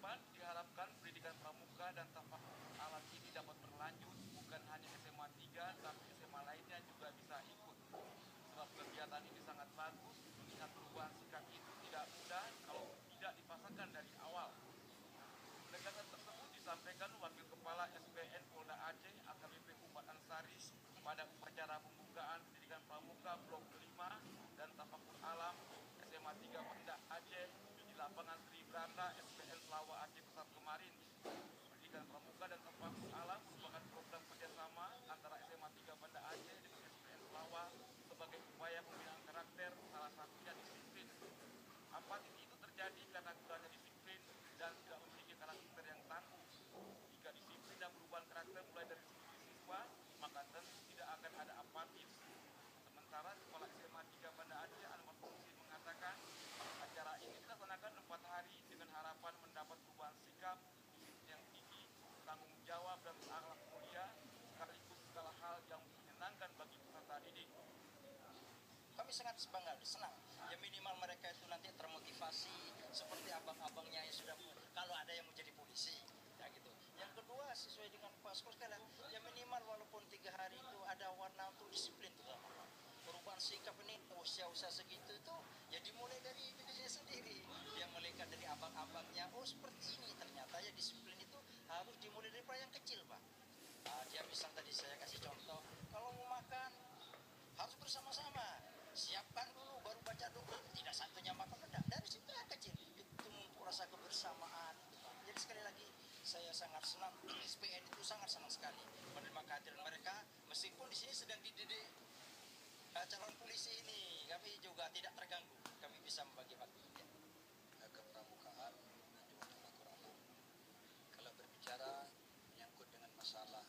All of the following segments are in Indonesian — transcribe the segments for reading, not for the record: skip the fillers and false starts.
depan diharapkan pendidikan pramuka dan tafakur alam ini dapat berlanjut bukan hanya SMA 3 tapi SMA lainnya juga bisa ikut. Sebab kegiatan ini sangat bagus, mengingat perubahan sikap itu tidak mudah kalau tidak dipasangkan dari awal. Penegasan tersebut disampaikan Wakil Kepala SPN Polda Aceh AKBP Umat Ansari pada upacara pembukaan pendidikan pramuka Blok 5 dan tafakur alam SMA 3 Banda Aceh di lapangan Sri Branda SPN Selawah Aceh Pusat kemarin. Pendidikan pramuka dan tafakur alam merupakan program kerjasama antara SMA 3 Banda Aceh dengan SPN Selawah sebagai upaya pembinaan karakter, salah satunya disiplin. Apatih itu terjadi karena kurangnya disiplin dan tidak memiliki karakter yang tangguh. Jika disiplin dan perubahan karakter mulai dari siswa, maka tentu tidak akan ada apatis. Sementara Kepala SMA 3 Banda Aceh Anwar Fungsi mengatakan, acara ini dilaksanakan 4 hari dengan harapan mendapat perubahan sikap, disiplin yang tinggi, tanggung jawab dan akhlak mulia, sekaligus segala hal yang menyenangkan bagi peserta didik. Kami sangat bangga, senang. Ya minimal mereka itu nanti termotivasi seperti abang-abangnya yang sudah, kalau ada yang mau jadi polisi, ya gitu. Yang kedua sesuai dengan Pak Skor sekalian, ya minimal walaupun 3 hari itu ada warna untuk disiplin terutama. Perubahan sikap ini usia-usia segitu itu ya dimulai dari dirinya sendiri. Dia melihat dari abang-abangnya, oh seperti ini ternyata ya disiplin itu harus dimulai dari yang kecil Pak. Dia misal tadi saya kasih contoh, kalau mau makan harus bersama-sama. Siapkan dulu baru baca doa, tidak satunya makan, enggak, dari situ yang kecil itu mumpuk rasa kebersamaan. Jadi sekali lagi saya sangat senang, SPN itu sangat senang sekali menerima kehadiran mereka, meskipun di sini sedang dididik calon polisi ini, kami juga tidak terganggu, kami bisa membagi waktu ya. Kepramukaan dan juga tafakur alam. Kalau berbicara menyangkut dengan masalah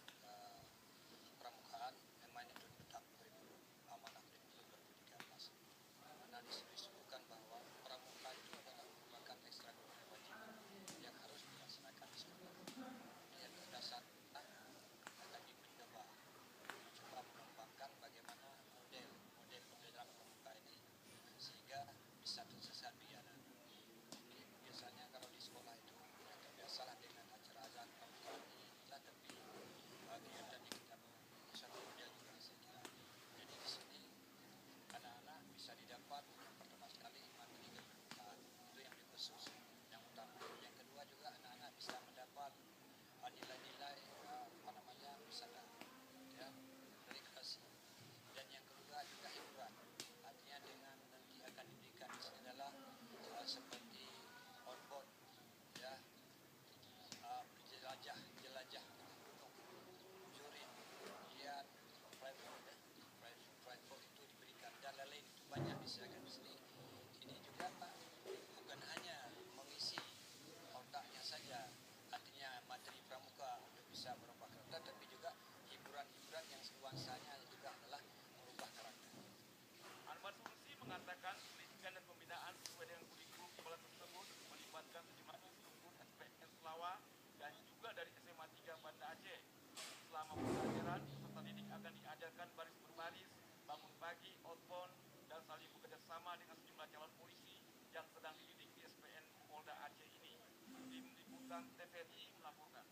pramukaan, memang itu tetap kurikulum amanah kurikulum berpendidikan mas. Karena disebutkan bahwa pramuka itu adalah merupakan ekstrakurikuler wajib yang harus dilaksanakan di sekolah. Yang berdasar akan dicoba mengembangkan bagaimana model dalam pramuka ini sehingga bisa tersesat biara. Biasanya kalau di sekolah itu terbiasalah dengan acara azan pramuka ini, tapi kegiatan yang kita satu model juga saya kira. Jadi di sini anak-anak bisa didapat yang pertama sekali materi kepramukaan itu yang dikhusus yang utama. Yang kedua juga anak-anak bisa mendapat nilai-nilai misalnya ya dedikasi. Dan yang kedua juga hiburan. Artinya dengan nanti akan diberikan di sini adalah seperti outbound ya jelajah gunung, jurin, kemudian private boat itu diberikan dan lain-lain itu banyak disediakan di sini. Ini juga bukan hanya mengisi otaknya saja, artinya materi pramuka untuk bisa merubah karakter, tapi juga hiburan-hiburan yang senuansanya juga adalah merubah karakter. Anwar Fungsi mengatakan pendidikan dan pembinaan sesuai dengan kurikulum sekolah tersebut melibatkan sejumlah instruktur SPN Selawah dan juga dari SMA 3 Banda Aceh. Selama pembelajaran, peserta didik akan diajarkan baris berbaris, bangun pagi, outbound, dan saling bekerja sama dengan sejumlah calon polisi yang sedang dididik di SPN Polda Aceh ini. Tim Liputan TVRI melaporkan.